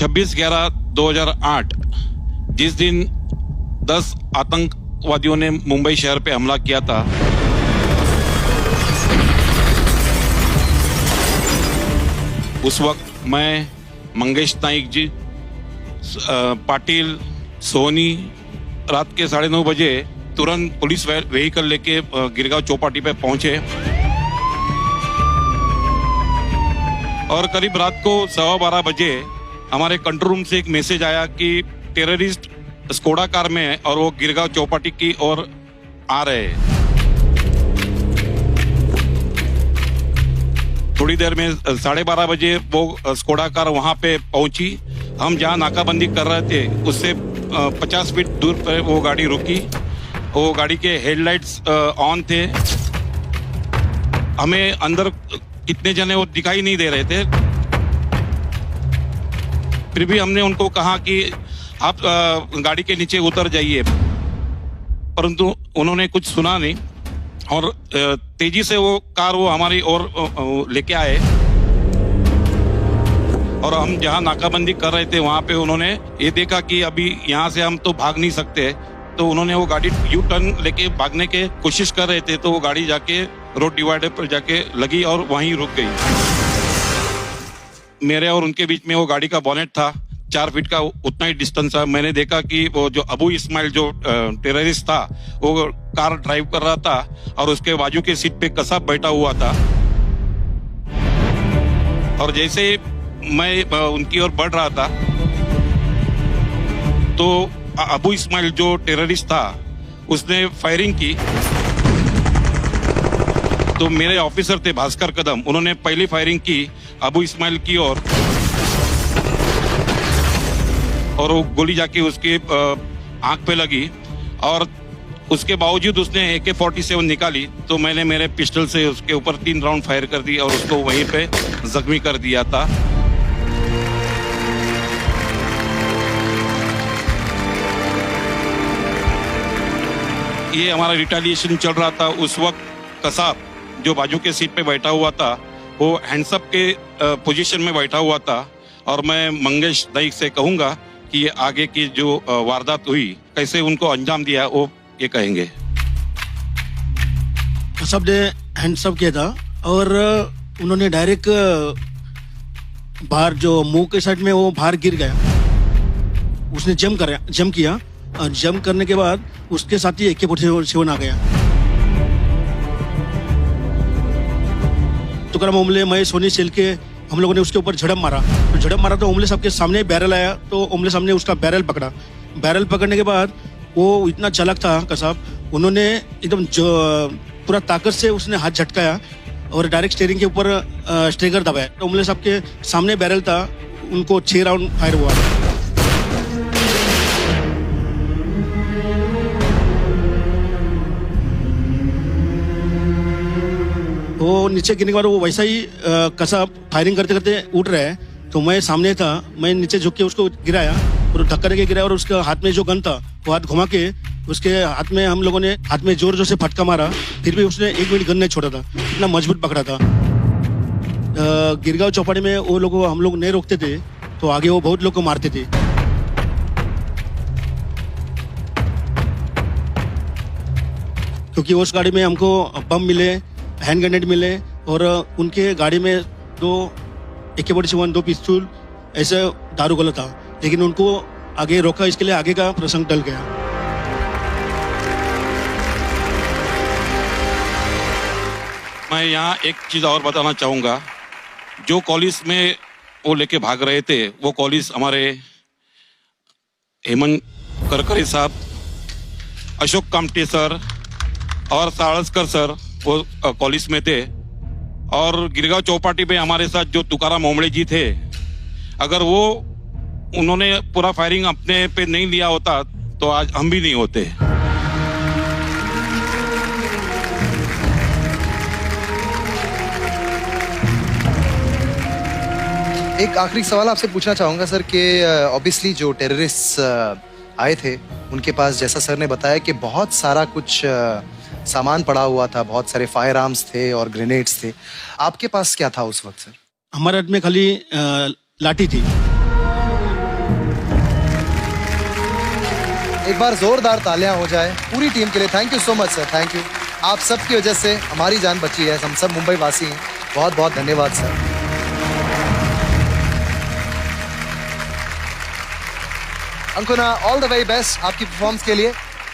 26/11/2008 जिस दिन 10 आतंकवादियों ने मुंबई शहर पे हमला किया था, उस वक्त मैं, मंगेश नाइक जी, पाटिल, सोनी रात के 9:30 बजे तुरंत पुलिस व्हीकल लेके गिरगांव चौपाटी पे पहुंचे और करीब रात को 12:15 बजे हमारे कंट्रोल रूम से एक मैसेज आया कि टेररिस्ट स्कोडा कार में है और वो गिरगांव चौपाटी की ओर आ रहे हैं। थोड़ी देर में 12:30 बजे वो स्कोडा कार वहां पे पहुंची। हम जहां नाकाबंदी कर रहे थे उससे 50 फीट दूर पर वो गाड़ी रुकी। वो गाड़ी के हेडलाइट्स ऑन थे। हमें अंदर कितने जने वो दिखाई नहीं दे रहे थे, फिर भी हमने उनको कहा कि आप गाड़ी के नीचे उतर जाइए, परंतु उन्होंने कुछ सुना नहीं और तेजी से वो कार वो हमारी ओर लेके आए और हम जहां नाकाबंदी कर रहे थे वहां पे उन्होंने ये देखा कि अभी यहाँ से हम तो भाग नहीं सकते, तो उन्होंने वो गाड़ी यू टर्न लेके भागने के कोशिश कर रहे थे, तो वो गाड़ी जाके रोड डिवाइडर पर जाके लगी और वहीं रुक गई। मेरे और उनके बीच में वो गाड़ी का बॉनेट था, 4 फीट का उतना ही डिस्टेंस था। मैंने देखा कि वो जो अबू इस्माइल जो टेररिस्ट था वो कार ड्राइव कर रहा था और उसके बाजू के सीट पे कसाब बैठा हुआ था और जैसे मैं उनकी ओर बढ़ रहा था तो अबू इस्माइल जो टेररिस्ट था उसने फायरिंग की। तो मेरे ऑफिसर थे भास्कर कदम, उन्होंने पहली फायरिंग की अबू इस्माइल की ओर और वो गोली जाके उसके आंख पे लगी और उसके बावजूद उसने AK-47 निकाली, तो मैंने मेरे पिस्टल से उसके ऊपर 3 राउंड फायर कर दी और उसको वहीं पे जख्मी कर दिया था। ये हमारा रिटेलिएशन चल रहा था। उस वक्त कसाब जो बाजू के सीट पे बैठा हुआ था वो हैंड्सअप के पोजीशन में बैठा हुआ था और मैं मंगेश नाइक से कहूंगा कि ये आगे की जो वारदात हुई कैसे उनको अंजाम दिया वो ये कहेंगे। कसाब ने हैंड्सअप किया था और उन्होंने डायरेक्ट बाहर जो मुंह के साइड में वो बाहर गिर गया। उसने जंप किया और जंप करने के बाद उसके साथ ही AK-47 आ गया। तुकाराम ओमले, मैं, सोनी सेल के हम लोगों ने उसके ऊपर झड़प मारा। तो ओमले साहब के सामने बैरल आया, तो ओमले साहब ने उसका बैरल पकड़ा। बैरल पकड़ने के बाद वो इतना चालाक था कसाब, उन्होंने एकदम पूरा ताकत से उसने हाथ झटकाया और डायरेक्ट स्टीयरिंग के ऊपर स्ट्रेगर दबाया। तो ओमले साहब के सामने बैरल था, उनको 6 राउंड फायर हुआ। वो नीचे गिरने के बाद वो वैसा ही कसाब फायरिंग करते करते उठ रहा है, तो मैं सामने था, मैं नीचे झुक के उसको गिराया और धक्का के गिराया और उसका हाथ में जो गन था वो हाथ घुमा के उसके हाथ में हम लोगों ने हाथ में जोर जोर से फटका मारा, फिर भी उसने 1 मिनट गन नहीं छोड़ा था, इतना मजबूत पकड़ा था। गिरगांव चौपाटी में वो लोग हम लोग नहीं रोकते थे तो आगे वो बहुत लोग को मारते थे। क्योंकि उस गाड़ी में हमको बम मिले, हैंड ग्रेनेड मिले और उनके गाड़ी में 2 AK-47, 2 पिस्तौल, ऐसे दारू गला था, लेकिन उनको आगे रोका, इसके लिए आगे का प्रसंग टल गया। मैं यहाँ एक चीज और बताना चाहूंगा। जो कॉलेज में वो लेके भाग रहे थे वो कॉलेज हमारे हेमंत करकरे साहब, अशोक कामटे सर और साळसकर सर वो कॉलेज में थे और गिरगांव चौपाटी पे हमारे साथ जो तुकाराम ओमले जी थे, अगर वो उन्होंने पूरा फायरिंग अपने पे नहीं लिया होता तो आज हम भी नहीं होते। एक आखिरी सवाल आपसे पूछना चाहूंगा सर कि ऑब्वियसली जो टेररिस्ट आए थे उनके पास, जैसा सर ने बताया कि बहुत सारा कुछ सामान पड़ा हुआ था, बहुत सारे फायर आर्म्स थे और ग्रेनेड्स थे। आपके पास क्या था उस वक्त सर? हमारे हाथ में खाली लाठी थी एक बार जोरदार तालियां हो जाए पूरी टीम के लिए। Thank you so much sir, thank you. आप सबकी वजह से हमारी जान बची है, हम सब मुंबई वासी हैं। बहुत बहुत धन्यवाद sir. Ankuna, all the very best आपकी परफॉर्मेंस के लिए।